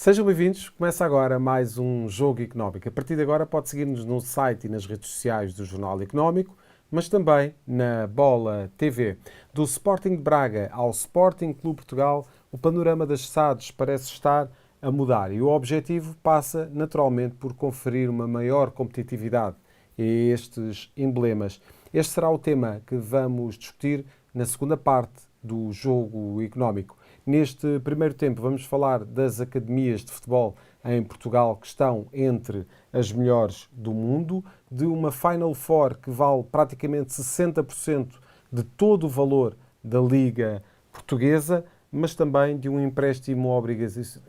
Sejam bem-vindos. Começa agora mais um Jogo Económico. A partir de agora pode seguir-nos no site e nas redes sociais do Jornal Económico, mas também na Bola TV. Do Sporting de Braga ao Sporting Clube Portugal, o panorama das SADs parece estar a mudar e o objetivo passa naturalmente por conferir uma maior competitividade a estes emblemas. Este será o tema que vamos discutir na segunda parte do Jogo Económico. Neste primeiro tempo vamos falar das academias de futebol em Portugal que estão entre as melhores do mundo, de uma Final Four que vale praticamente 60% de todo o valor da Liga Portuguesa, mas também de um empréstimo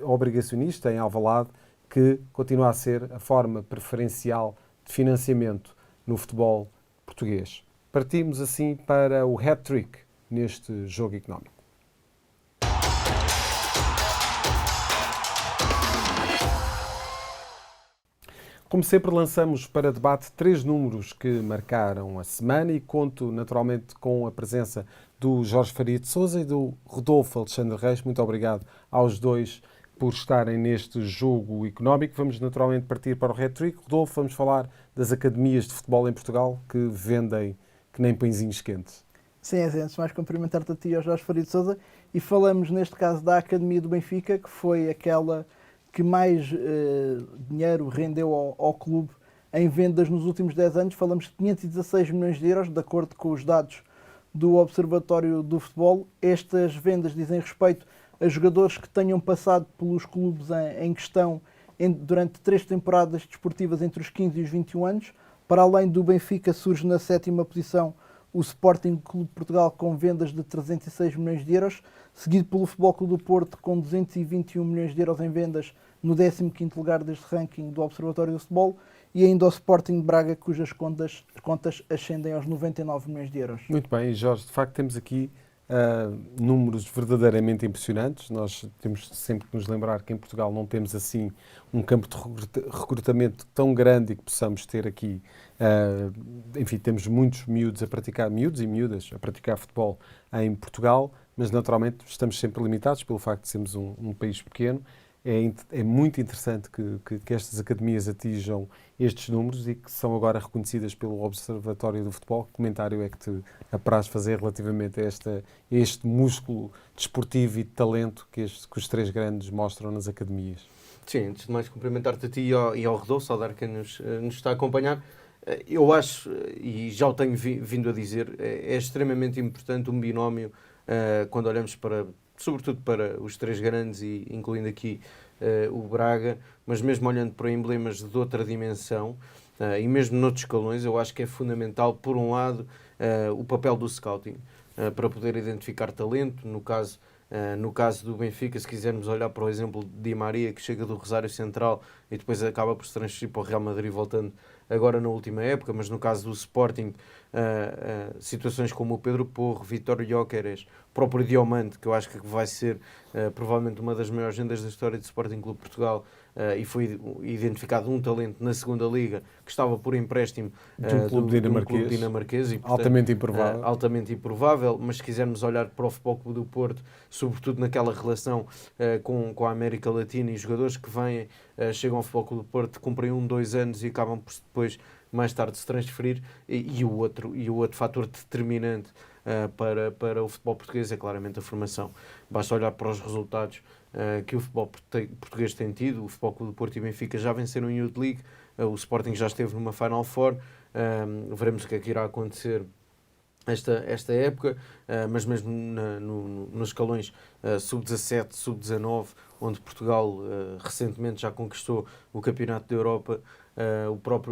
obrigacionista em Alvalade que continua a ser a forma preferencial de financiamento no futebol português. Partimos assim para o hat-trick neste Jogo Económico. Como sempre, lançamos para debate 3 números que marcaram a semana e conto naturalmente com a presença do Jorge Faria de Sousa e do Rodolfo Alexandre Reis. Muito obrigado aos dois por estarem neste Jogo Económico. Vamos naturalmente partir para o hat-trick. Rodolfo, vamos falar das academias de futebol em Portugal que vendem que nem pãezinhos quentes. Sim, antes de mais cumprimentar-te a ti e ao Jorge Faria de Sousa, e falamos neste caso da Academia do Benfica, que foi aquela que mais dinheiro rendeu ao clube em vendas nos últimos 10 anos. Falamos de 516 milhões de euros, de acordo com os dados do Observatório do Futebol. Estas vendas dizem respeito a jogadores que tenham passado pelos clubes em questão durante 3 temporadas desportivas entre os 15 e os 21 anos. Para além do Benfica, surge na 7ª posição o Sporting Clube Portugal com vendas de 306 milhões de euros, seguido pelo Futebol Clube do Porto com 221 milhões de euros em vendas no 15º lugar deste ranking do Observatório do Futebol, e ainda o Sporting de Braga, cujas contas ascendem aos 99 milhões de euros. Muito bem, Jorge, de facto temos aqui números verdadeiramente impressionantes. Nós temos sempre que nos lembrar que em Portugal não temos assim um campo de recrutamento tão grande e que possamos ter aqui, enfim, temos muitos miúdos a praticar, miúdos e miúdas a praticar futebol em Portugal, mas naturalmente estamos sempre limitados pelo facto de sermos um país pequeno. É muito interessante que estas academias atinjam estes números e que são agora reconhecidas pelo Observatório do Futebol. Que comentário é que te apraz fazer relativamente a este músculo desportivo e de talento que os 3 grandes mostram nas academias? Sim, antes de mais cumprimentar-te a ti e ao Rodolfo, saudar quem nos está a acompanhar. Eu acho, e já o tenho vindo a dizer, é extremamente importante um binómio quando olhamos sobretudo para os 3 grandes, e incluindo aqui o Braga, mas mesmo olhando para emblemas de outra dimensão e mesmo noutros escalões, eu acho que é fundamental, por um lado, o papel do scouting, para poder identificar talento. No caso do Benfica, se quisermos olhar para o exemplo de Di Maria, que chega do Rosário Central e depois acaba por se transferir para o Real Madrid, voltando agora na última época, mas no caso do Sporting, situações como o Pedro Porro, Vitor Gyökeres, próprio Diomande, que eu acho que vai ser provavelmente uma das maiores vendas da história do Sporting Clube Portugal, e foi identificado um talento na segunda liga que estava por empréstimo de um clube dinamarquês e, portanto, altamente improvável. Mas se quisermos olhar para o Futebol Clube do Porto, sobretudo naquela relação com a América Latina, e jogadores que vêm, chegam ao Futebol Clube do Porto, cumprem 2 anos e acabam por depois mais tarde se transferir, e o outro fator determinante para o futebol português é claramente a formação. Basta olhar para os resultados que o futebol português tem tido. O Futebol Clube do Porto e Benfica já venceram em Youth League, o Sporting já esteve numa Final Four, veremos o que é que irá acontecer esta época, mas mesmo nos escalões sub-17, sub-19, onde Portugal recentemente já conquistou o Campeonato da Europa,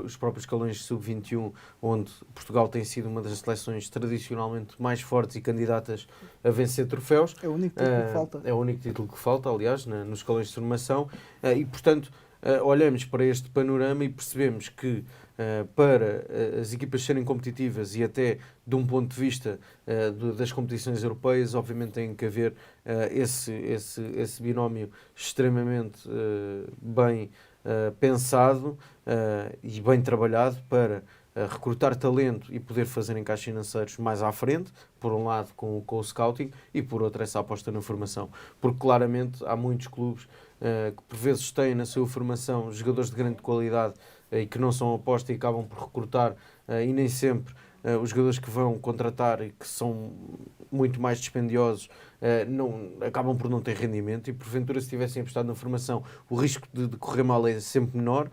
os próprios escalões sub-21, onde Portugal tem sido uma das seleções tradicionalmente mais fortes e candidatas a vencer troféus. É o único título que falta. É o único título que falta, aliás, nos escalões de formação, e portanto olhamos para este panorama e percebemos que para as equipas serem competitivas, e até de um ponto de vista das competições europeias, obviamente tem que haver esse binómio extremamente bem pensado e bem trabalhado para recrutar talento e poder fazer encaixes financeiros mais à frente, por um lado com o scouting e por outro essa aposta na formação. Porque claramente há muitos clubes que por vezes têm na sua formação jogadores de grande qualidade e que não são aposta e acabam por recrutar e nem sempre os jogadores que vão contratar e que são muito mais dispendiosos acabam por não ter rendimento e porventura se tivessem apostado na formação o risco de correr mal é sempre menor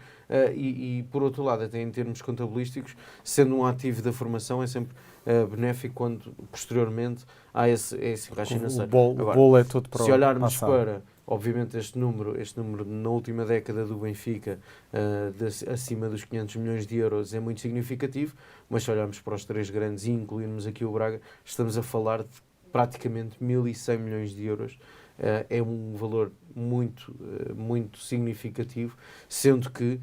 e por outro lado até em termos contabilísticos sendo um ativo da formação é sempre benéfico quando posteriormente há esse encaixe financeiro. O bolo é todo para se olharmos passar. para obviamente este número na última década do Benfica acima dos 500 milhões de euros é muito significativo, mas se olharmos para os três grandes e incluirmos aqui o Braga, estamos a falar de praticamente 1.100 milhões de euros. É um valor muito significativo, sendo que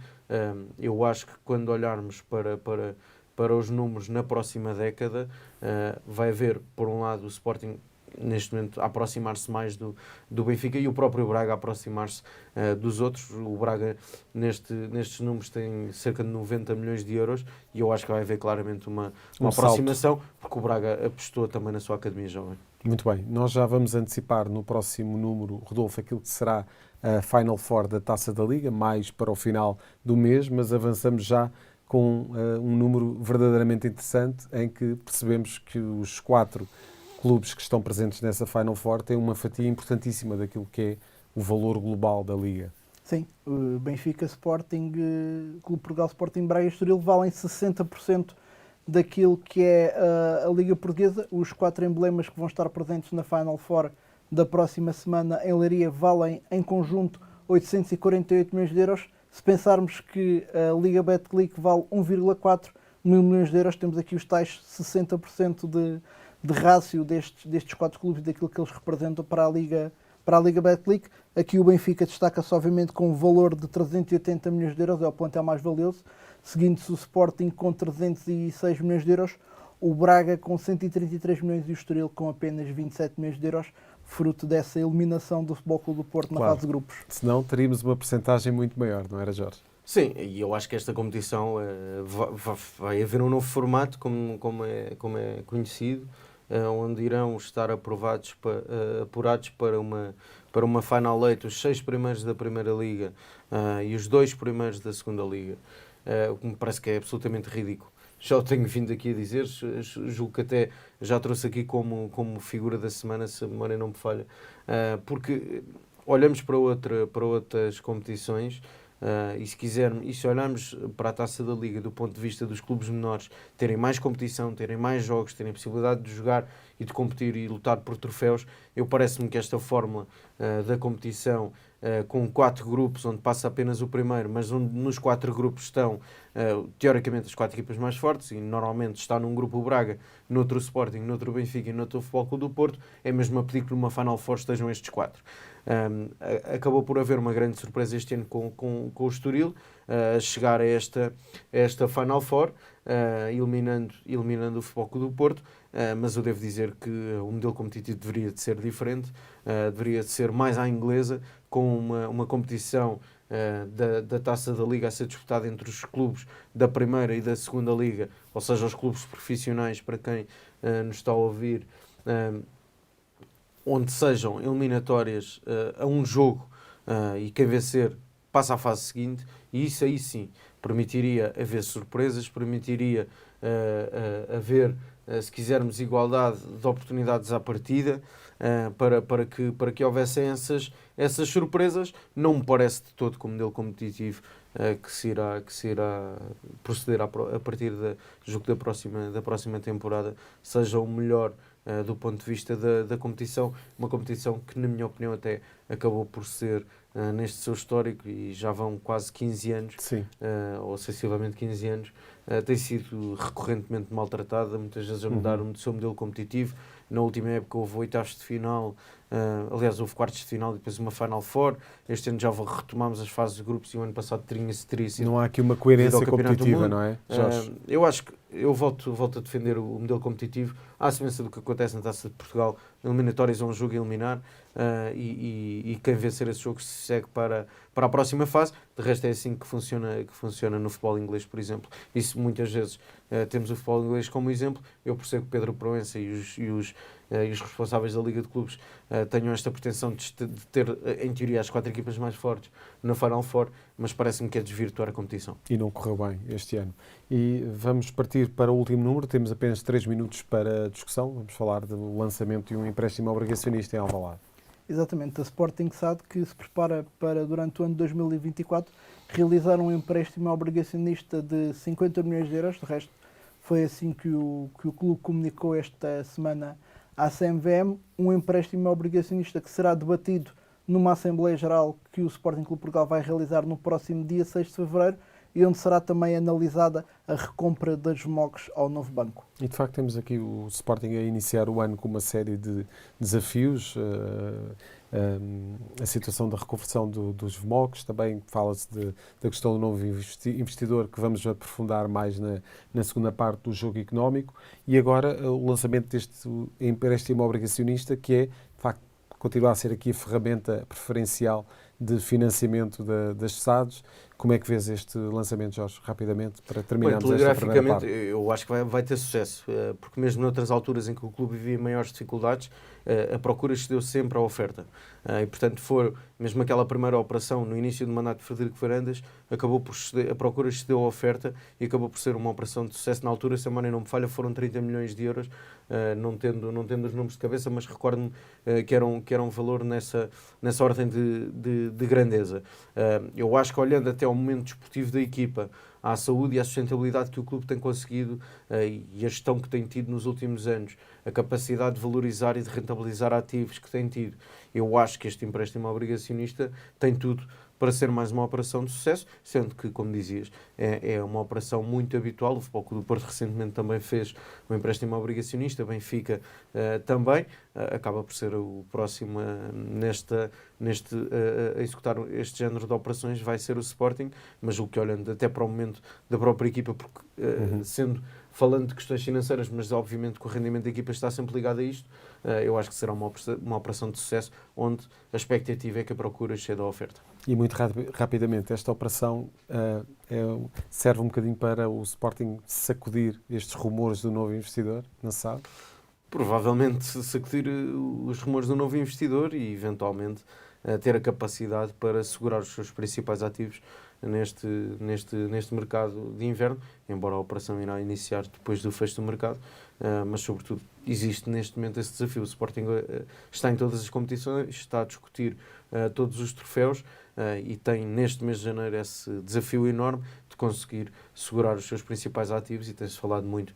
eu acho que quando olharmos para os números na próxima década, vai haver, por um lado, o Sporting neste momento a aproximar-se mais do Benfica e o próprio Braga a aproximar-se dos outros. O Braga nestes números tem cerca de 90 milhões de euros e eu acho que vai haver claramente uma aproximação, porque o Braga apostou também na sua academia jovem. Muito bem, nós já vamos antecipar no próximo número, Rodolfo, aquilo que será a Final Four da Taça da Liga, mais para o final do mês, mas avançamos já com um número verdadeiramente interessante em que percebemos que os 4 clubes que estão presentes nessa Final Four têm uma fatia importantíssima daquilo que é o valor global da Liga. Sim, o Benfica, Sporting, Clube Portugal, Sporting, Braga e Estoril valem 60% daquilo que é a Liga Portuguesa. Os 4 emblemas que vão estar presentes na Final Four da próxima semana em Leiria valem em conjunto 848 milhões de euros. Se pensarmos que a Liga Betclic vale 1,4 mil milhões de euros, temos aqui os tais 60% de rácio destes 4 clubes, daquilo que eles representam para a Liga Betclic. Aqui o Benfica destaca-se obviamente com um valor de 380 milhões de euros, é o plantel mais valioso, seguindo-se o Sporting com 306 milhões de euros, o Braga com 133 milhões e o Estoril com apenas 27 milhões de euros, fruto dessa eliminação do Futebol Clube do Porto na fase de grupos. Senão teríamos uma percentagem muito maior, não era, Jorge? Sim, e eu acho que esta competição vai haver um novo formato, como é conhecido, onde irão estar apurados para uma Final Eight, os 6 primeiros da Primeira Liga e os 2 primeiros da Segunda Liga, o que me parece que é absolutamente ridículo. Já o tenho vindo aqui a dizer, julgo que até já trouxe aqui como figura da semana, se a memória não me falha, porque olhamos para outras competições. E se olharmos para a Taça da Liga do ponto de vista dos clubes menores terem mais competição, terem mais jogos, terem a possibilidade de jogar e de competir e lutar por troféus, parece-me que esta fórmula da competição com 4 grupos, onde passa apenas o primeiro, mas onde nos 4 grupos estão teoricamente as 4 equipas mais fortes, e normalmente está num grupo o Braga, noutro o Sporting, noutro o Benfica e noutro o Futebol Clube do Porto, é mesmo a pedir que numa Final Four estejam estes 4. Acabou por haver uma grande surpresa este ano com o Estoril a chegar a esta Final Four, eliminando o Futebol Clube do Porto, mas eu devo dizer que o modelo competitivo deveria de ser diferente, deveria de ser mais à inglesa, com uma competição da Taça da Liga a ser disputada entre os clubes da Primeira e da Segunda Liga, ou seja, os clubes profissionais, para quem nos está a ouvir, onde sejam eliminatórias a um jogo e quem vencer passa à fase seguinte, e isso aí sim permitiria haver surpresas, permitiria haver, se quisermos, igualdade de oportunidades à partida, para que houvessem essas surpresas. Não me parece de todo que o modelo competitivo que se irá proceder a partir da próxima temporada seja o melhor do ponto de vista da competição, uma competição que, na minha opinião, até acabou por ser, neste seu histórico, e já vão quase 15 anos, ou sensivelmente 15 anos, tem sido recorrentemente maltratada, muitas vezes a mudar o seu modelo competitivo. Na última época houve 8avos de final, aliás houve quartos de final e depois uma Final Four. Este ano já retomámos as fases de grupos e o ano passado teria sido. Não há aqui uma coerência competitiva, não é, Jorge? Eu acho que eu volto a defender o modelo competitivo, à semelhança do que acontece na Taça de Portugal, eliminatórias é um jogo a eliminar, e quem vencer esse jogo se segue para a próxima fase. De resto é assim que funciona no futebol inglês, por exemplo. Isso muitas vezes temos o futebol inglês como exemplo. Eu percebo que Pedro Proença e os responsáveis da Liga de Clubes tenham esta pretensão de ter, em teoria, as 4 equipas mais fortes na Final Four, mas parece-me que é desvirtuar a competição. E não correu bem este ano. E vamos partir para o último número, temos apenas 3 minutos para a discussão, vamos falar do lançamento de um empréstimo obrigacionista em Alvalade. Exatamente, a Sporting SAD que se prepara para, durante o ano de 2024, realizar um empréstimo obrigacionista de 50 milhões de euros, de resto foi assim que o clube comunicou esta semana à CMVM, um empréstimo obrigacionista que será debatido numa Assembleia Geral que o Sporting Clube Portugal vai realizar no próximo dia 6 de fevereiro e onde será também analisada a recompra das MOCs ao novo banco. E de facto temos aqui o Sporting a iniciar o ano com uma série de desafios, a situação da reconversão dos VMOCs, também fala-se da questão do novo investidor, que vamos aprofundar mais na segunda parte do jogo económico, e agora o lançamento deste empréstimo obrigacionista, que é, de facto, continua a ser aqui a ferramenta preferencial de financiamento das SADs. Como é que vês este lançamento, Jorge, rapidamente, para terminarmos esta primeira parte? Eu acho que vai ter sucesso, porque mesmo noutras alturas em que o clube vivia maiores dificuldades, a procura excedeu sempre à oferta. E, portanto, mesmo aquela primeira operação, no início do mandato de Frederico Varandas, a procura excedeu a oferta e acabou por ser uma operação de sucesso. Na altura, se a memória não me falha, foram 30 milhões de euros, não tendo os números de cabeça, mas recordo-me que era um valor nessa ordem de grandeza. Eu acho que, olhando até ao momento desportivo da equipa, à saúde e à sustentabilidade que o clube tem conseguido e a gestão que tem tido nos últimos anos, a capacidade de valorizar e de rentabilizar ativos que tem tido, eu acho que este empréstimo obrigacionista tem tudo para ser mais uma operação de sucesso, sendo que, como dizias, é uma operação muito habitual. O Futebol Clube do Porto recentemente também fez um empréstimo obrigacionista, Benfica também, acaba por ser o próximo a executar este género de operações, vai ser o Sporting, mas o que, olhando até para o momento da própria equipa, porque falando de questões financeiras, mas obviamente que o rendimento da equipa está sempre ligado a isto, eu acho que será uma operação de sucesso, onde a expectativa é que a procura exceda a oferta. E muito rapidamente, esta operação serve um bocadinho para o Sporting sacudir estes rumores do novo investidor, não sabe? Provavelmente sacudir os rumores do novo investidor e, eventualmente, ter a capacidade para segurar os seus principais ativos neste mercado de inverno, embora a operação irá iniciar depois do fecho do mercado, mas, sobretudo, existe neste momento esse desafio. O Sporting está em todas as competições, está a discutir todos os troféus e tem neste mês de janeiro esse desafio enorme de conseguir segurar os seus principais ativos, e tem-se falado muito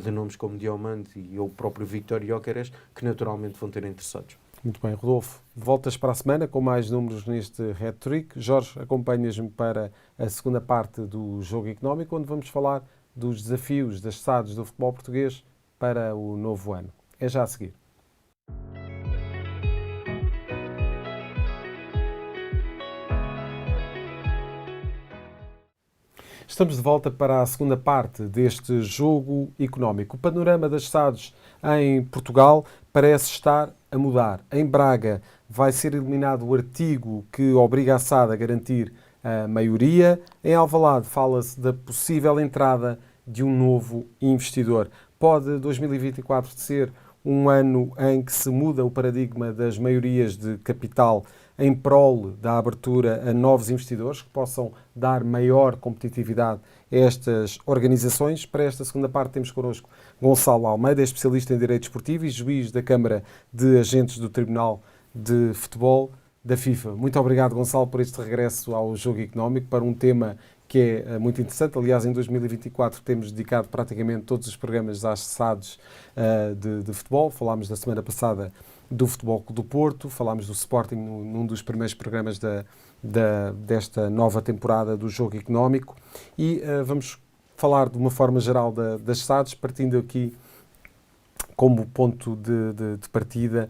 de nomes como Diomande e o próprio Víctor Gyökeres, que naturalmente vão ter interessados. Muito bem, Rodolfo. Voltas para a semana com mais números neste Hat-Trick. Jorge, acompanhas-me para a segunda parte do Jogo Económico, onde vamos falar dos desafios das SADs do futebol português para o novo ano. É já a seguir. Estamos de volta para a segunda parte deste Jogo Económico. O panorama das SADs em Portugal parece estar a mudar. Em Braga vai ser eliminado o artigo que obriga a SAD a garantir a maioria. Em Alvalade fala-se da possível entrada de um novo investidor. Pode 2024 ser um ano em que se muda o paradigma das maiorias de capital em prol da abertura a novos investidores que possam dar maior competitividade a estas organizações. Para esta segunda parte temos connosco Gonçalo Almeida, especialista em Direito Esportivo e juiz da Câmara de Agentes do Tribunal de Futebol da FIFA. Muito obrigado, Gonçalo, por este regresso ao Jogo Económico para um tema que é muito interessante. Aliás, em 2024 temos dedicado praticamente todos os programas às SADs de futebol. Falámos da semana passada do Futebol Clube do Porto, falámos do Sporting num dos primeiros programas desta nova temporada do Jogo Económico e vamos falar de uma forma geral das SADs, partindo aqui como ponto de partida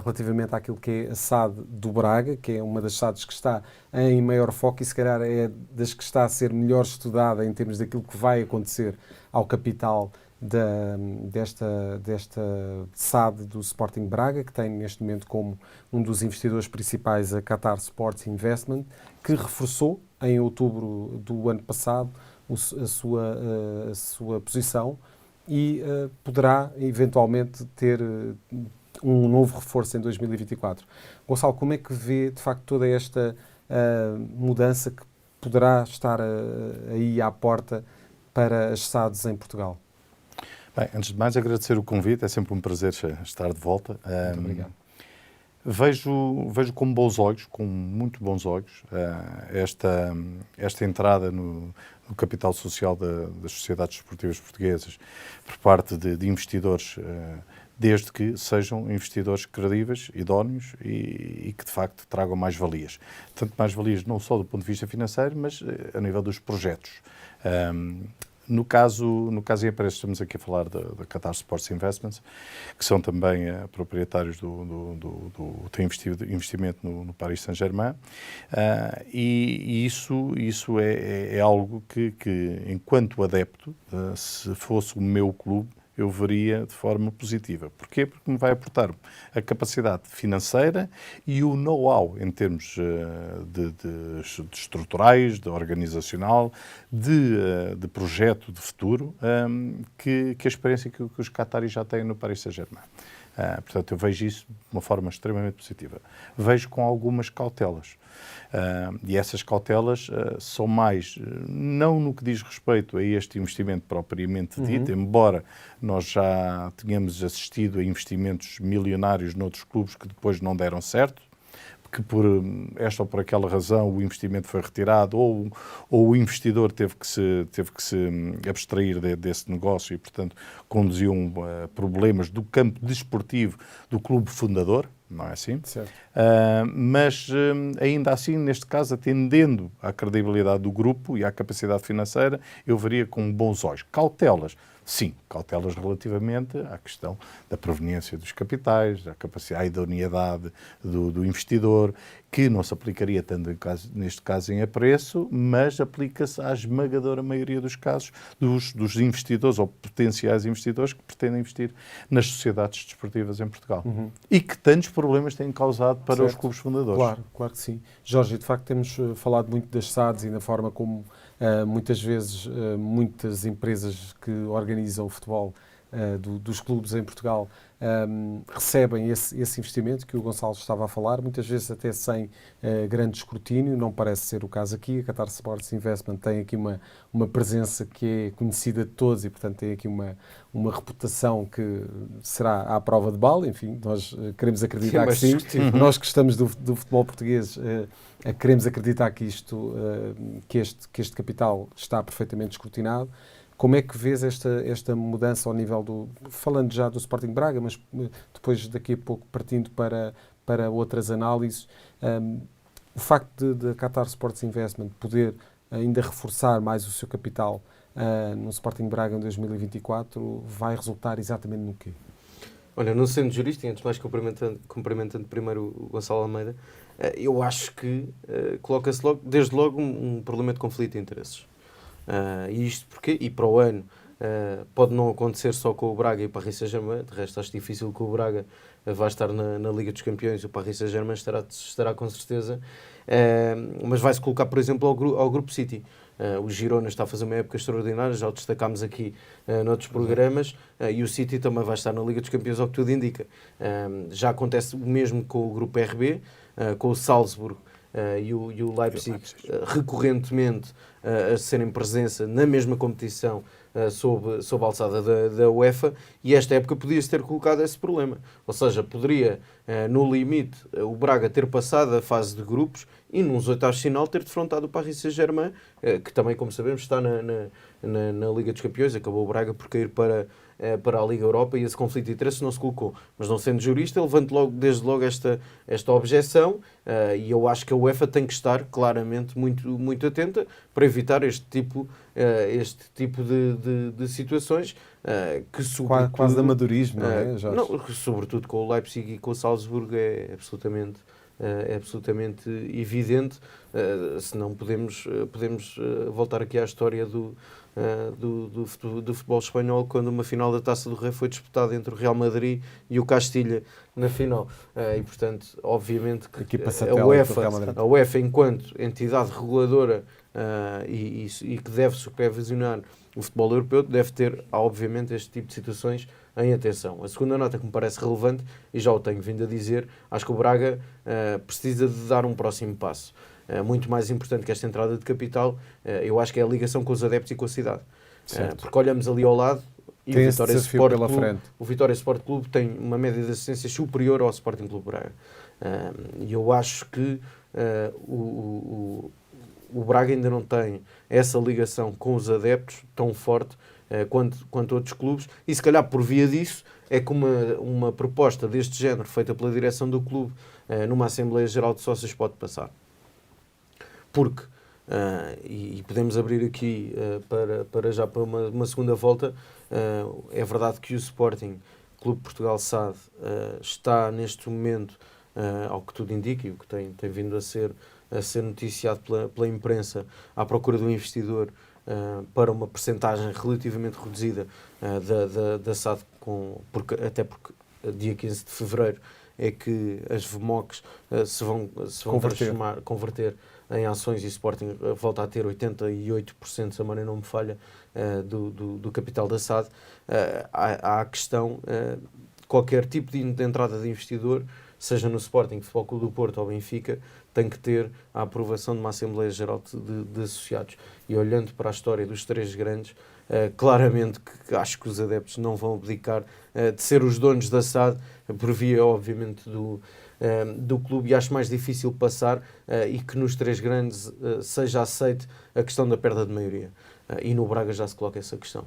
relativamente àquilo que é a SAD do Braga, que é uma das SADs que está em maior foco e se calhar é das que está a ser melhor estudada em termos daquilo que vai acontecer ao capital desta SAD do Sporting Braga, que tem neste momento como um dos investidores principais a Qatar Sports Investment, que reforçou em outubro do ano passado a sua posição e poderá eventualmente ter um novo reforço em 2024. Gonçalo, como é que vê de facto toda esta mudança que poderá estar aí à porta para as SADs em Portugal? Bem, antes de mais agradecer o convite, é sempre um prazer estar de volta. Muito obrigado. Vejo com bons olhos, com muito bons olhos, esta entrada no capital social das sociedades desportivas portuguesas por parte de investidores, desde que sejam investidores credíveis, idóneos e que de facto tragam mais-valias. Tanto mais-valias não só do ponto de vista financeiro, mas a nível dos projetos. No caso em empresas, estamos aqui a falar da Qatar Sports Investments, que são também proprietários têm investimento no Paris Saint-Germain, e isso é algo que, enquanto adepto, se fosse o meu clube, eu veria de forma positiva. Porquê? Porque me vai aportar a capacidade financeira e o know-how em termos de estruturais, de organizacional, de projeto de futuro, que a experiência que os qataris já têm no Paris Saint-Germain. Portanto, eu vejo isso de uma forma extremamente positiva. Vejo com algumas cautelas. E essas cautelas são mais, não no que diz respeito a este investimento propriamente dito, embora nós já tenhamos assistido a investimentos milionários noutros clubes que depois não deram certo, que por esta ou por aquela razão o investimento foi retirado ou o investidor teve que se abstrair desse negócio e, portanto, conduziu problemas do campo desportivo do clube fundador, não é assim? Certo. Mas, ainda assim, neste caso, atendendo à credibilidade do grupo e à capacidade financeira, eu veria com bons olhos. Cautelas. Sim, cautelas relativamente à questão da proveniência dos capitais, à idoneidade do investidor, que não se aplicaria tanto neste caso em apreço, mas aplica-se à esmagadora maioria dos casos dos investidores ou potenciais investidores que pretendem investir nas sociedades desportivas em Portugal. E que tantos problemas têm causado para os clubes fundadores. Claro que sim. Jorge, de facto temos falado muito das SADs e da forma como muitas vezes muitas empresas que organizam o futebol dos clubes em Portugal recebem esse investimento que o Gonçalo estava a falar, muitas vezes até sem grande escrutínio, não parece ser o caso aqui. A Qatar Sports Investment tem aqui uma presença que é conhecida de todos e, portanto, tem aqui uma reputação que será à prova de bala. Enfim, nós queremos acreditar que sim. Nós que estamos do futebol português queremos acreditar que que este capital está perfeitamente escrutinado. Como é que vês esta mudança ao nível falando já do Sporting Braga, mas depois daqui a pouco partindo para outras análises, o facto de Qatar Sports Investment poder ainda reforçar mais o seu capital no Sporting Braga em 2024 vai resultar exatamente no quê? Olha, não sendo jurista, e antes de mais cumprimentando primeiro o Gonçalo Almeida, eu acho que coloca-se desde logo um problema de conflito de interesses. E isto porque, e para o ano, pode não acontecer só com o Braga e o Paris Saint-Germain, de resto acho difícil que o Braga vá estar na Liga dos Campeões, o Paris Saint-Germain estará com certeza, mas vai-se colocar, por exemplo, ao Grupo City. O Girona está a fazer uma época extraordinária, já o destacámos aqui noutros programas, e o City também vai estar na Liga dos Campeões, ao que tudo indica. Já acontece o mesmo com o Grupo RB, com o Salzburgo e o Leipzig recorrentemente a serem presença na mesma competição sob a alçada da UEFA, e esta época podia-se ter colocado esse problema. Ou seja, poderia, no limite, o Braga ter passado a fase de grupos e nos oitavos de final ter defrontado o Paris Saint-Germain, que também, como sabemos, está na Liga dos Campeões. Acabou o Braga por cair para a Liga Europa e esse conflito de interesses não se colocou. Mas não sendo jurista, levanto desde logo esta objeção, e eu acho que a UEFA tem que estar claramente muito, muito atenta para evitar este tipo de situações que sobretudo... Quase de amadorismo, não é, Jorge? Não, sobretudo com o Leipzig e com o Salzburgo é absolutamente é absolutamente evidente, senão podemos voltar aqui à história do futebol espanhol, quando uma final da Taça do Rei foi disputada entre o Real Madrid e o Castilha na final. E, portanto, obviamente que a UEFA, enquanto entidade reguladora e que deve supervisionar o futebol europeu, deve ter, obviamente, este tipo de situações em atenção. A segunda nota que me parece relevante, e já o tenho vindo a dizer, acho que o Braga precisa de dar um próximo passo. Muito mais importante que esta entrada de capital, eu acho que é a ligação com os adeptos e com a cidade. Porque olhamos ali ao lado e o Vitória Sport Clube tem uma média de assistência superior ao Sporting Clube Braga. E eu acho que o Braga ainda não tem essa ligação com os adeptos tão forte quanto outros clubes, e se calhar por via disso é que uma proposta deste género feita pela direção do clube numa Assembleia Geral de Sócios pode passar. Porque, e podemos abrir aqui para uma segunda volta, é verdade que o Sporting Clube Portugal SAD está neste momento, ao que tudo indica, e o que tem vindo a ser noticiado pela imprensa, à procura de um investidor para uma percentagem relativamente reduzida da SAD, até porque dia 15 de fevereiro é que as VMOCs se vão converter em ações, e o Sporting volta a ter 88%, se a memória não me falha, do capital da SAD. Há a questão, qualquer tipo de entrada de investidor, seja no Sporting, Futebol Clube do Porto ou Benfica, tem que ter a aprovação de uma Assembleia Geral de Associados. E olhando para a história dos três grandes, claramente que acho que os adeptos não vão abdicar de ser os donos da SAD, por via, obviamente, do clube, e acho mais difícil passar e que nos três grandes seja aceite a questão da perda de maioria. E no Braga já se coloca essa questão.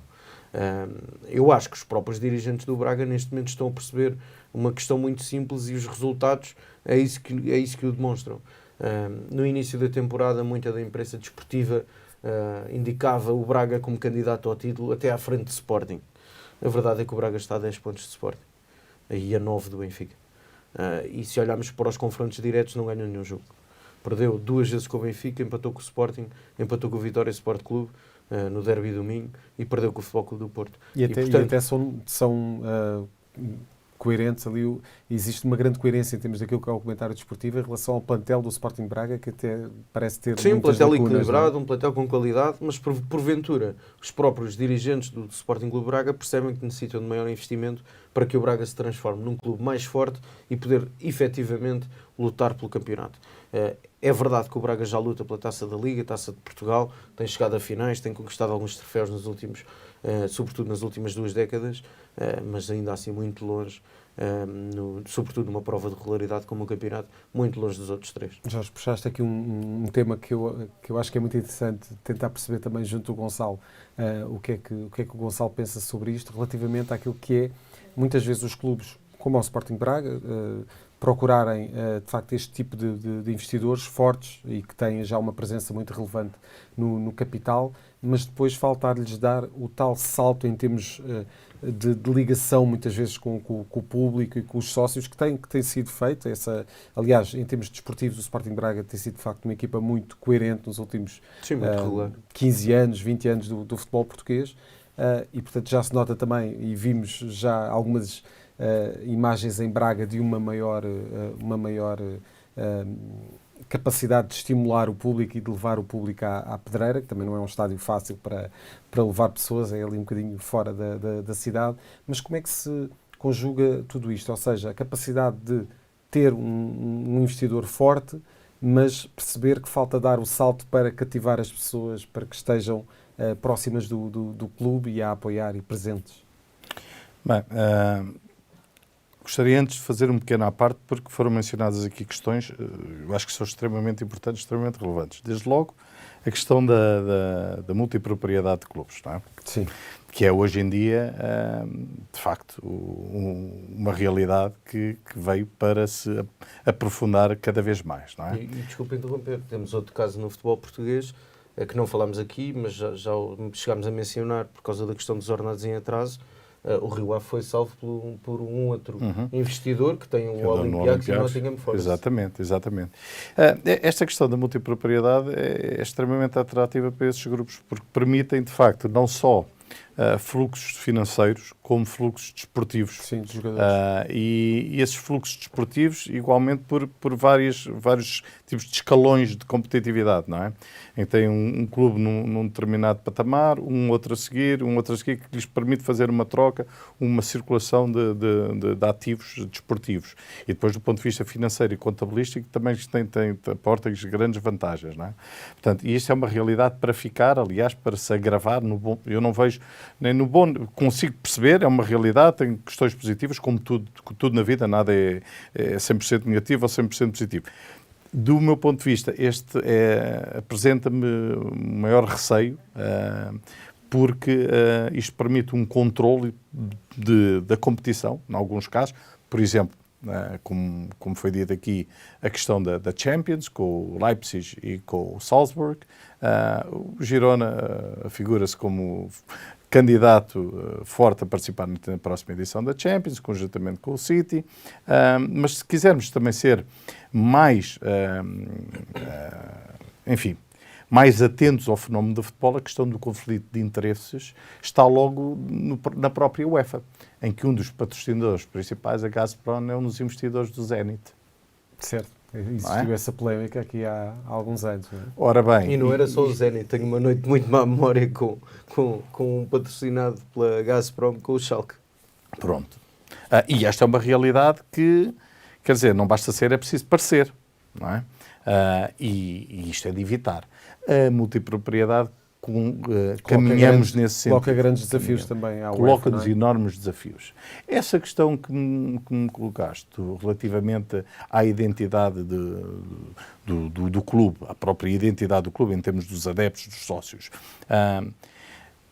Eu acho que os próprios dirigentes do Braga neste momento estão a perceber uma questão muito simples, e os resultados é isso que o demonstram. No início da temporada, muita da imprensa desportiva indicava o Braga como candidato ao título, até à frente de Sporting. A verdade é que o Braga está a 10 pontos de Sporting, aí a 9 do Benfica. E se olharmos para os confrontos diretos, não ganhou nenhum jogo. Perdeu 2 vezes com o Benfica, empatou com o Sporting, empatou com o Vitória Sport Clube no Derby do Minho, e perdeu com o Futebol Clube do Porto. E até são coerentes ali. Existe uma grande coerência em termos daquilo que é o comentário desportivo em relação ao plantel do Sporting Braga, que até parece ter um plantel lacunas, equilibrado, um plantel com qualidade, mas porventura os próprios dirigentes do Sporting Clube Braga percebem que necessitam de maior investimento para que o Braga se transforme num clube mais forte e poder efetivamente lutar pelo campeonato. É verdade que o Braga já luta pela Taça da Liga, Taça de Portugal, tem chegado a finais, tem conquistado alguns troféus sobretudo nas últimas 2 décadas, mas ainda assim muito longe, sobretudo numa prova de regularidade como o campeonato, muito longe dos outros 3. Jorge, puxaste aqui um tema que eu acho que é muito interessante tentar perceber também junto do Gonçalo o que é que o Gonçalo pensa sobre isto, relativamente àquilo que é, muitas vezes os clubes, como o Sporting Braga, procurarem de facto este tipo de investidores fortes e que têm já uma presença muito relevante no capital, mas depois faltar-lhes dar o tal salto em termos de ligação, muitas vezes com o público e com os sócios, que tem sido feito. Aliás, em termos desportivos, o Sporting Braga tem sido de facto uma equipa muito coerente nos últimos 15 anos, 20 anos do futebol português, e portanto já se nota também, e vimos já algumas imagens em Braga de uma maior capacidade de estimular o público e de levar o público à Pedreira, que também não é um estádio fácil para levar pessoas, é ali um bocadinho fora da cidade. Mas como é que se conjuga tudo isto? Ou seja, a capacidade de ter um investidor forte, mas perceber que falta dar o salto para cativar as pessoas, para que estejam próximas do clube e a apoiar e presentes. Bem, gostaria antes de fazer um pequeno à parte, porque foram mencionadas aqui questões, eu acho que são extremamente importantes, extremamente relevantes. Desde logo, a questão da multipropriedade de clubes, não é? Sim. Que é hoje em dia, de facto, uma realidade que veio para se aprofundar cada vez mais, não é? E desculpe interromper, temos outro caso no futebol português, que não falámos aqui, mas já chegámos a mencionar por causa da questão dos ordenados em atraso, o Rio Ave foi salvo por um outro investidor que tem o Olympiacos e o Nottingham Forest. Exatamente. Esta questão da multipropriedade é extremamente atrativa para esses grupos, porque permitem, de facto, não só fluxos financeiros, como fluxos desportivos. Sim, dos jogadores. E esses fluxos desportivos, igualmente, por vários tipos de escalões de competitividade, não é? Em que tem um clube num determinado patamar, um outro a seguir, que lhes permite fazer uma troca, uma circulação de ativos desportivos. E depois, do ponto de vista financeiro e contabilístico, também aporta-lhes grandes vantagens, não é? Portanto, e isto é uma realidade para ficar, aliás, para se agravar no bom. Eu não vejo nem no bom, consigo perceber, é uma realidade, tem questões positivas, como tudo na vida, nada é 100% negativo ou 100% positivo. Do meu ponto de vista, este apresenta-me um maior receio, porque isto permite um controle da competição, em alguns casos. Por exemplo, como foi dito aqui, a questão da Champions, com o Leipzig e com o Salzburg. O Girona figura-se como candidato forte a participar na próxima edição da Champions, conjuntamente com o City. Mas se quisermos também ser mais, mais atentos ao fenómeno do futebol, a questão do conflito de interesses está logo na própria UEFA, em que um dos patrocinadores principais, a Gazprom, é um dos investidores do Zenit. Certo. Existiu essa polémica aqui há alguns anos. Não é? Ora bem... E não era só o Zenit. Tenho uma noite muito má memória com um patrocinado pela Gazprom, com o Schalke. Pronto. E esta é uma realidade que, quer dizer, não basta ser, é preciso parecer. Não é? E isto é de evitar. A multipropriedade, caminhamos nesse sentido. Coloca grandes desafios também à UEFA. Coloca-nos enormes desafios. Essa questão que me colocaste relativamente à identidade do clube, à própria identidade do clube, em termos dos adeptos, dos sócios,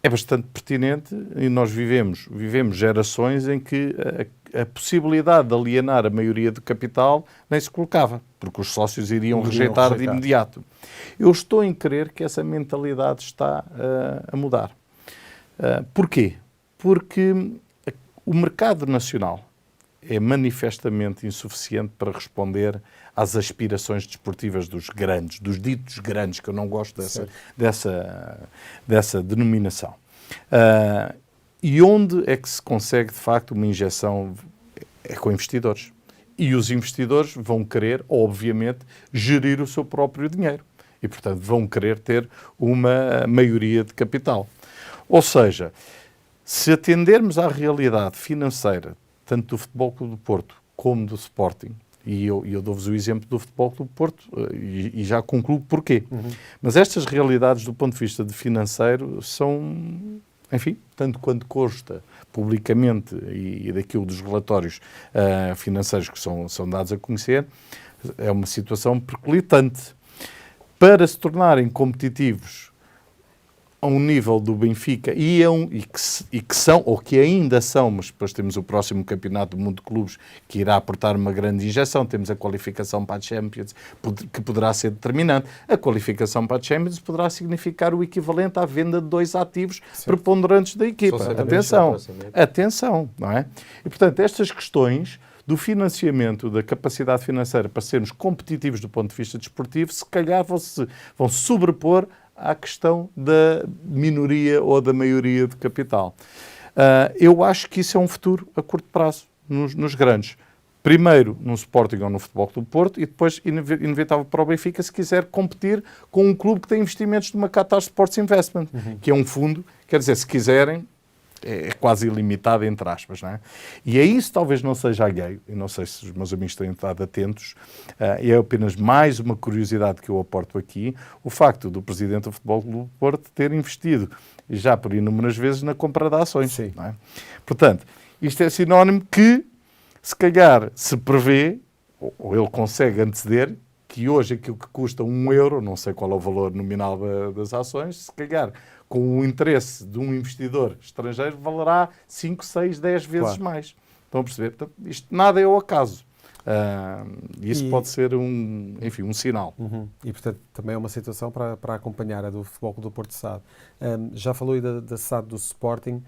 é bastante pertinente, e nós vivemos gerações em que a possibilidade de alienar a maioria do capital nem se colocava, porque os sócios iriam rejeitar de imediato. Eu estou em crer que essa mentalidade está a mudar. Porquê? Porque o mercado nacional é manifestamente insuficiente para responder às aspirações desportivas dos grandes, dos ditos grandes, que eu não gosto dessa denominação. E onde é que se consegue, de facto, uma injeção? É com investidores. E os investidores vão querer, obviamente, gerir o seu próprio dinheiro. E, portanto, vão querer ter uma maioria de capital. Ou seja, se atendermos à realidade financeira, tanto do Futebol Clube do Porto como do Sporting, e eu dou-vos o exemplo do Futebol Clube do Porto, e já concluo porquê. Mas estas realidades, do ponto de vista de financeiro, são, enfim, tanto quanto consta publicamente e daquilo dos relatórios financeiros que são dados a conhecer, é uma situação periclitante. Para se tornarem competitivos a um nível do Benfica e que são, ou que ainda são, mas depois temos o próximo Campeonato do Mundo de Clubes que irá aportar uma grande injeção, temos a qualificação para a Champions que poderá ser determinante. A qualificação para a Champions poderá significar o equivalente à venda de 2 ativos preponderantes da equipa. Atenção, não é? E portanto estas questões do financiamento, da capacidade financeira para sermos competitivos do ponto de vista desportivo, se calhar vão sobrepor à questão da minoria ou da maioria de capital. Eu acho que isso é um futuro a curto prazo, nos grandes. Primeiro no Sporting ou no Futebol Clube do Porto e depois, inevitável para o Benfica, se quiser competir com um clube que tem investimentos de uma Qatar Sports Investment, que é um fundo, quer dizer, se quiserem, é quase ilimitado, entre aspas, não é? E a isso talvez não seja alheio, e não sei se os meus amigos têm estado atentos, é apenas mais uma curiosidade que eu aporto aqui, o facto do Presidente do Futebol Clube do Porto ter investido, já por inúmeras vezes, na compra de ações. Sim. Não é? Portanto, isto é sinónimo que, se calhar, se prevê, ou ele consegue anteceder, que hoje aquilo que custa €1, não sei qual é o valor nominal das ações, se calhar com o interesse de um investidor estrangeiro valerá 5, 6, 10 vezes mais. Estão a perceber? Portanto, isto nada é ao acaso. Isso pode ser um sinal. E, portanto, também é uma situação para acompanhar a do Futebol Clube do Porto SAD. Já falou aí da SAD do Sporting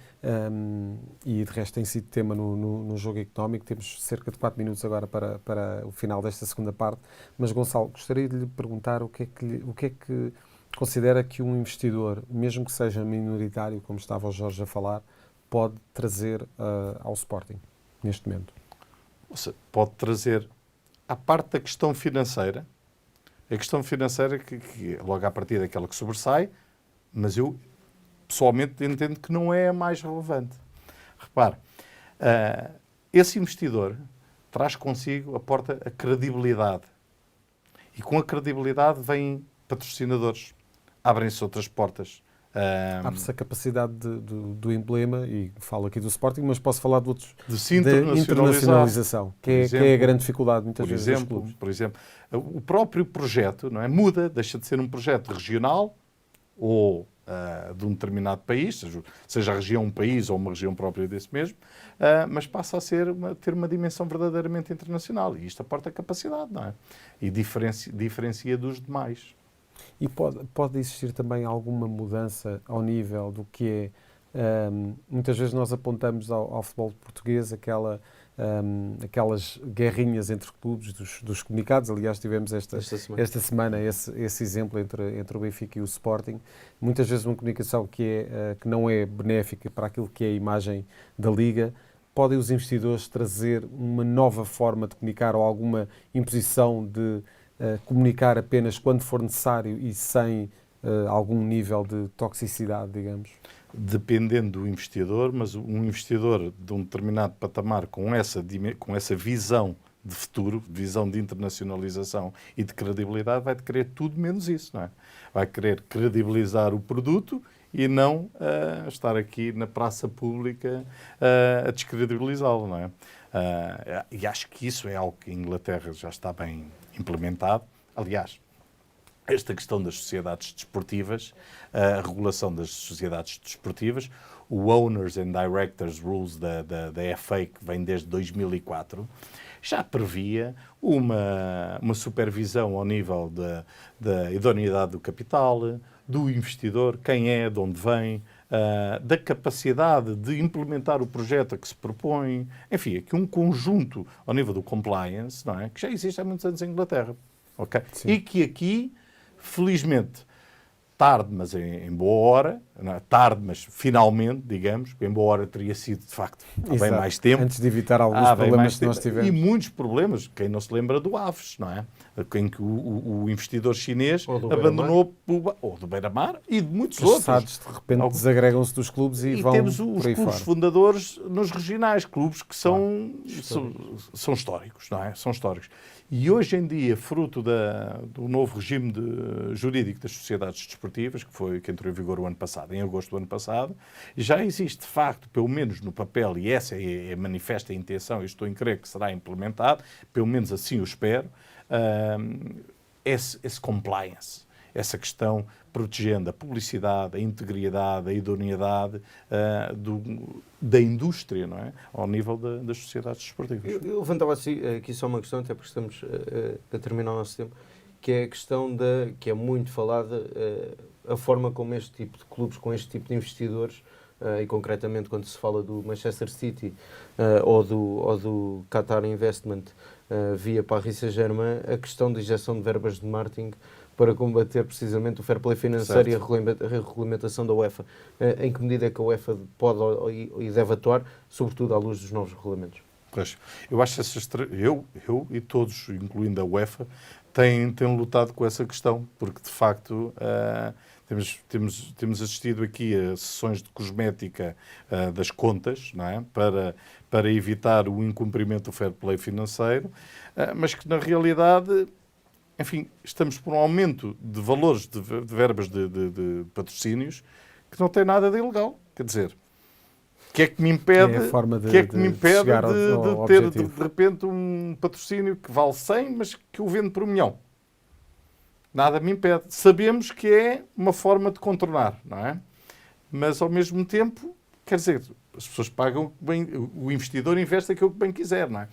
e, de resto, tem sido tema no jogo económico. Temos cerca de 4 minutos agora para o final desta segunda parte. Mas, Gonçalo, gostaria de lhe perguntar o que é que considera que um investidor, mesmo que seja minoritário, como estava o Jorge a falar, pode trazer ao Sporting neste momento? Pode trazer, à parte da questão financeira, a questão financeira que logo à partida é aquela que sobressai, mas eu pessoalmente entendo que não é a mais relevante. Repare, esse investidor traz consigo, aporta a credibilidade. E com a credibilidade vêm patrocinadores, abrem-se outras portas. Abre-se a capacidade do emblema, e falo aqui do Sporting, mas posso falar de outros, de se internacionalização, que é a grande dificuldade muitas vezes dos clubes. Por exemplo, o próprio projeto, não é, muda, deixa de ser um projeto regional ou de um determinado país, seja a região um país ou uma região própria desse mesmo, mas passa a ter uma dimensão verdadeiramente internacional. E isto aporta capacidade, não é? E diferencia dos demais. E pode existir também alguma mudança ao nível do que é... muitas vezes nós apontamos ao futebol português aquelas guerrinhas entre clubes dos comunicados. Aliás, tivemos esta semana esse exemplo entre o Benfica e o Sporting. Muitas vezes uma comunicação que não é benéfica para aquilo que é a imagem da Liga. Podem os investidores trazer uma nova forma de comunicar ou alguma imposição de comunicar apenas quando for necessário e sem algum nível de toxicidade, digamos? Dependendo do investidor, mas um investidor de um determinado patamar com essa visão de futuro, visão de internacionalização e de credibilidade, vai querer tudo menos isso, não é? Vai querer credibilizar o produto e não estar aqui na praça pública a descredibilizá-lo, não é? E acho que isso é algo que em Inglaterra já está bem implementado. Aliás, esta questão das sociedades desportivas, a regulação das sociedades desportivas, o Owners and Directors Rules da FA, que vem desde 2004, já previa uma supervisão ao nível da idoneidade do capital, do investidor, quem é, de onde vem, da capacidade de implementar o projeto a que se propõe. Enfim, aqui um conjunto ao nível do compliance, não é? Que já existe há muitos anos em Inglaterra. Okay? E que aqui, felizmente, tarde, mas em boa hora, não é? Tarde, mas finalmente, digamos, em boa hora teria sido, de facto, há bem mais tempo. Antes de evitar alguns problemas que nós tivemos. E muitos problemas, quem não se lembra do Aves, não é? Em que o investidor chinês abandonou, ou do Beira-Mar, e de muitos outros. Os de repente desagregam-se dos clubes e vão temos os clubes fundadores nos regionais, clubes que são históricos, não é? São históricos. E hoje em dia, fruto do novo regime jurídico das sociedades desportivas, que entrou em vigor o ano passado, em agosto do ano passado, já existe, de facto, pelo menos no papel, e essa é a manifesta intenção, e estou em crer que será implementado, pelo menos assim o espero, esse compliance, essa questão protegendo a publicidade, a integridade, a idoneidade da indústria, não é? Ao nível das sociedades desportivas. Eu levantava aqui só uma questão, até porque estamos a terminar o nosso tempo, que é a questão que é muito falada, a forma como este tipo de clubes, com este tipo de investidores, e concretamente quando se fala do Manchester City ou do Qatar Investment via Paris Saint-Germain, a questão da injeção de verbas de marketing para combater precisamente o fair play financeiro e a regulamentação da UEFA. Em que medida é que a UEFA pode e deve atuar, sobretudo à luz dos novos regulamentos? Pois, eu acho que eu e todos, incluindo a UEFA, têm lutado com essa questão, porque de facto temos assistido aqui a sessões de cosmética das contas, não é? Para evitar o incumprimento do fair play financeiro, mas que na realidade, enfim, estamos por um aumento de valores de verbas de patrocínios que não tem nada de ilegal. Quer dizer, o que é que me impede, de ter de repente um patrocínio que vale 100, mas que eu vendo por 1 milhão? Nada me impede. Sabemos que é uma forma de contornar, não é? Mas ao mesmo tempo Quer dizer, as pessoas pagam bem, o investidor investe aquilo que bem quiser, não é?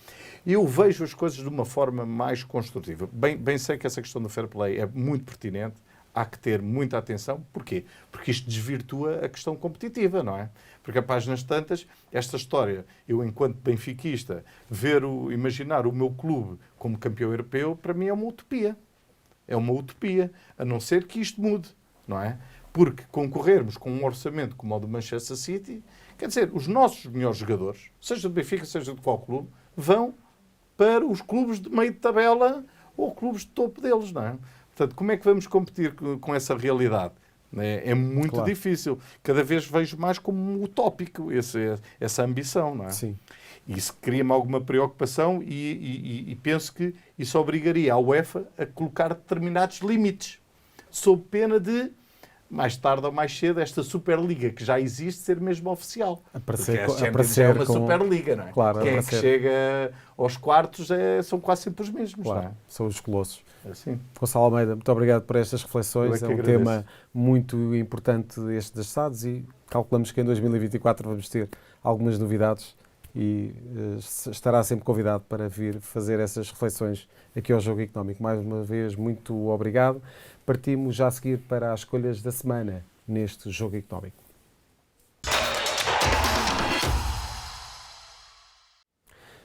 E eu vejo as coisas de uma forma mais construtiva. Bem sei que essa questão do fair play é muito pertinente, há que ter muita atenção. Porquê? Porque isto desvirtua a questão competitiva, não é? Porque a páginas tantas, esta história, eu enquanto benfiquista, imaginar o meu clube como campeão europeu, para mim é uma utopia. É uma utopia, a não ser que isto mude, não é? Porque concorrermos com um orçamento como o do Manchester City, quer dizer, os nossos melhores jogadores, seja do Benfica, seja de qual clube, vão para os clubes de meio de tabela ou clubes de topo deles, não é? Portanto, como é que vamos competir com essa realidade? É muito difícil. Cada vez vejo mais como utópico essa ambição, não é? Sim. Isso cria-me alguma preocupação e penso que isso obrigaria a UEFA a colocar determinados limites, sob pena de, mais tarde ou mais cedo, esta Superliga que já existe ser mesmo oficial. Aparecer é uma Superliga, não é? Claro, Quem é que chega aos quartos são quase sempre os mesmos, claro, não é? são os colossos. Assim. Gonçalo Almeida, muito obrigado por estas reflexões. É um agradeço. tema muito importante este das SADs e calculamos que em 2024 vamos ter algumas novidades e estará sempre convidado para vir fazer essas reflexões aqui ao Jogo Económico. Mais uma vez, muito obrigado. Partimos já a seguir para as escolhas da semana neste Jogo Económico.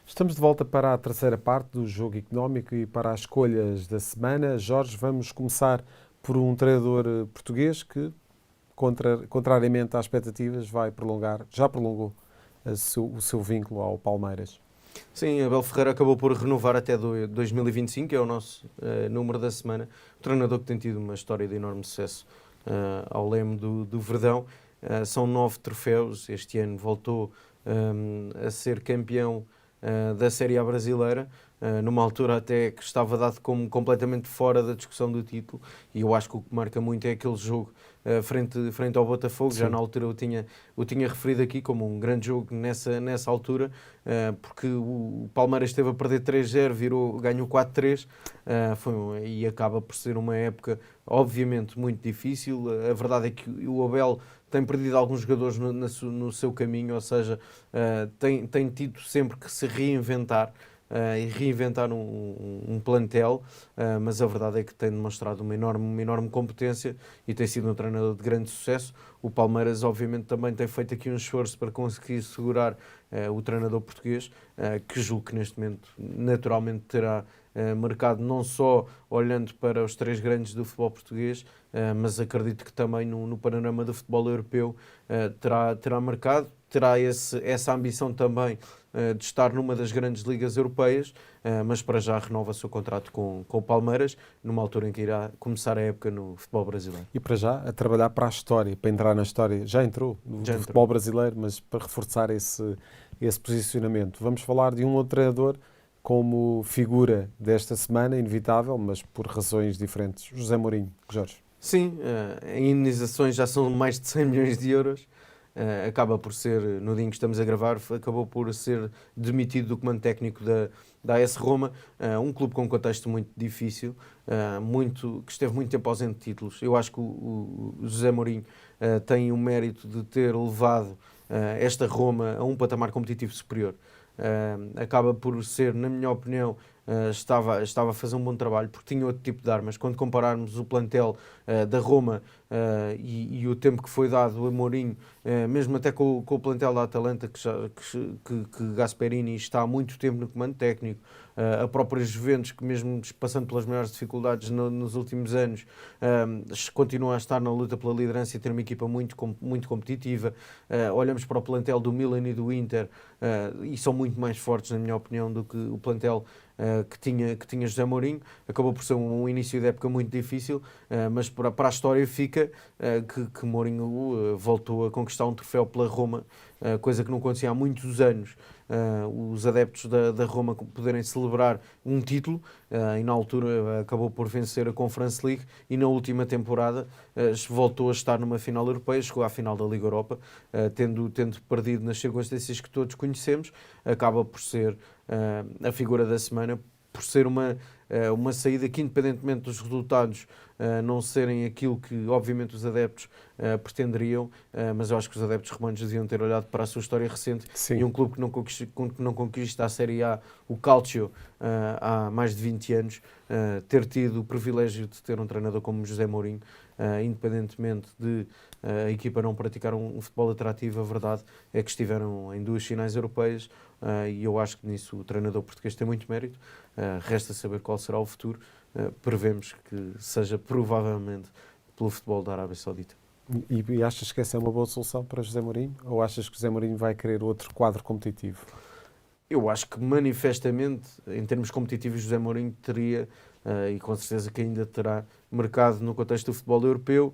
Estamos de volta para a terceira parte do Jogo Económico e para as escolhas da semana. Jorge, vamos começar por um treinador português que, contrariamente às expectativas, já prolongou o seu vínculo ao Palmeiras. Sim, Abel Ferreira acabou por renovar até 2025, que é o nosso número da semana. O treinador que tem tido uma história de enorme sucesso ao leme do Verdão. São 9 troféus. Este ano voltou a ser campeão da Série A brasileira, numa altura até que estava dado como completamente fora da discussão do título, e eu acho que o que marca muito é aquele jogo frente ao Botafogo. Sim. Já na altura eu tinha referido aqui como um grande jogo nessa altura, porque o Palmeiras esteve a perder 3-0, ganhou 4-3, e acaba por ser uma época obviamente muito difícil. A verdade é que o Abel tem perdido alguns jogadores no seu caminho, ou seja, tem tido sempre que se reinventar e reinventar um plantel, mas a verdade é que tem demonstrado uma enorme competência e tem sido um treinador de grande sucesso. O Palmeiras obviamente também tem feito aqui um esforço para conseguir segurar o treinador português, que julgo que neste momento naturalmente terá mercado, não só olhando para os 3 grandes do futebol português, mas acredito que também no panorama do futebol europeu terá mercado, terá essa ambição também de estar numa das grandes ligas europeias, mas para já renova o seu contrato com o Palmeiras, numa altura em que irá começar a época no futebol brasileiro. E para já a trabalhar para a história, para entrar na história. Já entrou no futebol brasileiro, mas para reforçar esse posicionamento. Vamos falar de um outro treinador como figura desta semana, inevitável, mas por razões diferentes. José Mourinho. Jorge. Sim, em indenizações já são mais de 100 milhões de euros. Acaba por ser, no dia em que estamos a gravar, acabou por ser demitido do comando técnico da AS Roma, um clube com um contexto muito difícil, que esteve muito tempo ausente de títulos. Eu acho que o José Mourinho tem o mérito de ter levado esta Roma a um patamar competitivo superior. Acaba por ser, na minha opinião, estava a fazer um bom trabalho porque tinha outro tipo de armas. Quando compararmos o plantel da Roma e o tempo que foi dado a Mourinho, mesmo até com o plantel da Atalanta, que Gasperini está há muito tempo no comando técnico, a própria Juventus, que mesmo passando pelas maiores dificuldades nos últimos anos, continua a estar na luta pela liderança e ter uma equipa muito competitiva. Olhamos para o plantel do Milan e do Inter e são muito mais fortes, na minha opinião, do que o plantel que tinha José Mourinho. Acabou por ser um início de época muito difícil, mas para a história fica que Mourinho voltou a conquistar um troféu pela Roma, coisa que não acontecia há muitos anos. Os adeptos da Roma poderem celebrar um título, e na altura acabou por vencer a Conference League, e na última temporada voltou a estar numa final europeia, chegou à final da Liga Europa, tendo perdido nas circunstâncias que todos conhecemos. Acaba por ser a figura da semana, por ser uma saída que, independentemente dos resultados não serem aquilo que, obviamente, os adeptos pretenderiam, mas eu acho que os adeptos romanos deviam ter olhado para a sua história recente. Sim. E um clube que não conquista a Série A, o Calcio, há mais de 20 anos, ter tido o privilégio de ter um treinador como José Mourinho, independentemente de a equipa não praticar um futebol atrativo, a verdade é que estiveram em 2 finais europeias, e eu acho que nisso o treinador português tem muito mérito. Resta saber qual será o futuro. Prevemos que seja provavelmente pelo futebol da Arábia Saudita. E achas que essa é uma boa solução para José Mourinho? Ou achas que José Mourinho vai querer outro quadro competitivo? Eu acho que manifestamente, em termos competitivos, José Mourinho teria, e com certeza que ainda terá, mercado no contexto do futebol europeu,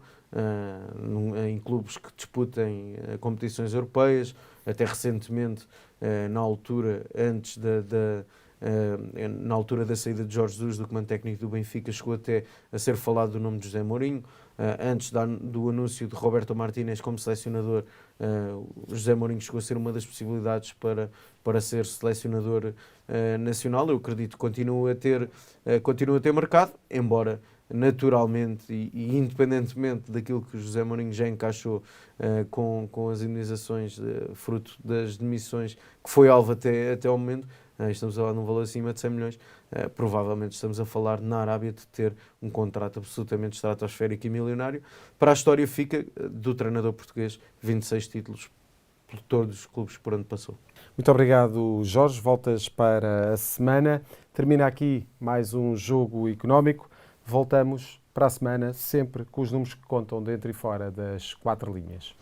em clubes que disputem competições europeias. Até recentemente, na altura da saída de Jorge Jesus do comando técnico do Benfica, chegou até a ser falado do nome de José Mourinho. Antes do anúncio de Roberto Martínez como selecionador, José Mourinho chegou a ser uma das possibilidades para ser selecionador nacional. Eu acredito que continua a ter mercado, embora naturalmente e independentemente daquilo que José Mourinho já encaixou com as indenizações fruto das demissões, que foi alvo até ao momento. Estamos a falar num valor acima de 100 milhões. Provavelmente estamos a falar na Arábia de ter um contrato absolutamente estratosférico e milionário. Para a história fica do treinador português, 26 títulos por todos os clubes por onde passou. Muito obrigado, Jorge. Voltas para a semana. Termina aqui mais um Jogo Económico. Voltamos para a semana, sempre com os números que contam dentro e fora das 4 linhas.